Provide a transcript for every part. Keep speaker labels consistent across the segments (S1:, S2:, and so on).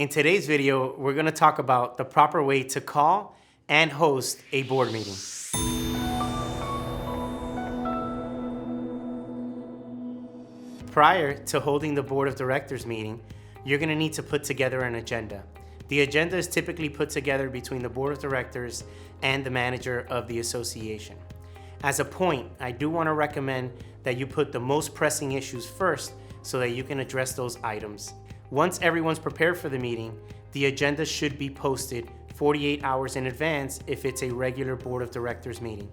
S1: In today's video, we're going to talk about the proper way to call and host a board meeting. Prior to holding the board of directors meeting, you're going to need to put together an agenda. The agenda is typically put together between the board of directors and the manager of the association. As a point, I do want to recommend that you put the most pressing issues first so that you can address those items. Once everyone's prepared for the meeting, the agenda should be posted 48 hours in advance if it's a regular board of directors meeting.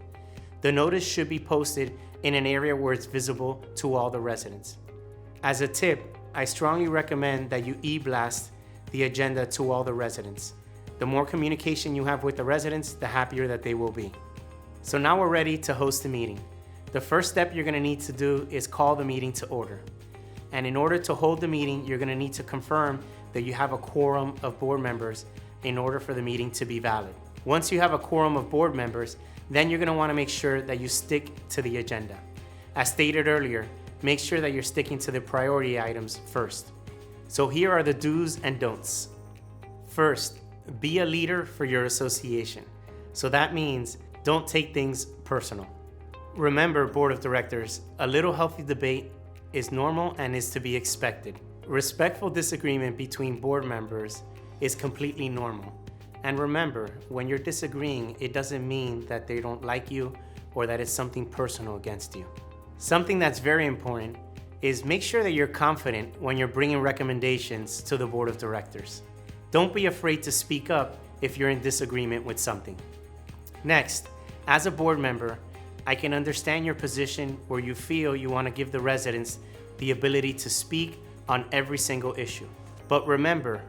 S1: The notice should be posted in an area where it's visible to all the residents. As a tip, I strongly recommend that you e-blast the agenda to all the residents. The more communication you have with the residents, the happier that they will be. So now we're ready to host the meeting. The first step you're going to need to do is call the meeting to order. And in order to hold the meeting, you're going to need to confirm that you have a quorum of board members in order for the meeting to be valid. Once you have a quorum of board members, then you're going to want to make sure that you stick to the agenda. As stated earlier, make sure that you're sticking to the priority items first. So here are the do's and don'ts. First, be a leader for your association. So that means don't take things personal. Remember, board of directors, a little healthy debate is normal and is to be expected. Respectful disagreement between board members is completely normal. And remember, when you're disagreeing, it doesn't mean that they don't like you or that it's something personal against you. Something that's very important is make sure that you're confident when you're bringing recommendations to the board of directors. Don't be afraid to speak up if you're in disagreement with something. Next, as a board member, I can understand your position where you feel you want to give the residents the ability to speak on every single issue. But remember,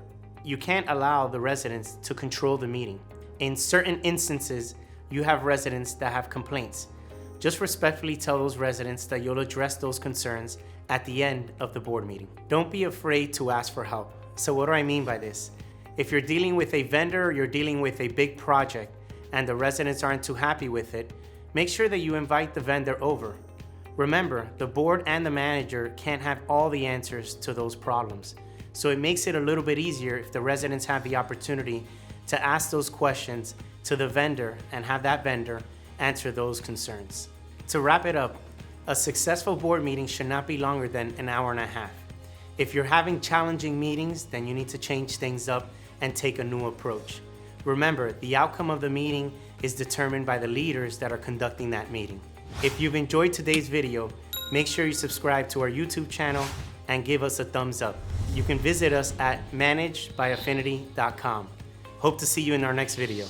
S1: you can't allow the residents to control the meeting. In certain instances, you have residents that have complaints. Just respectfully tell those residents that you'll address those concerns at the end of the board meeting. Don't be afraid to ask for help. So what do I mean by this? If you're dealing with a vendor or you're dealing with a big project and the residents aren't too happy with it, make sure that you invite the vendor over. Remember, the board and the manager can't have all the answers to those problems. So it makes it a little bit easier if the residents have the opportunity to ask those questions to the vendor and have that vendor answer those concerns. To wrap it up, a successful board meeting should not be longer than an hour and a half. If you're having challenging meetings, then you need to change things up and take a new approach. Remember, the outcome of the meeting is determined by the leaders that are conducting that meeting. If you've enjoyed today's video, make sure you subscribe to our YouTube channel and give us a thumbs up. You can visit us at ManagedByAffinity.com. Hope to see you in our next video.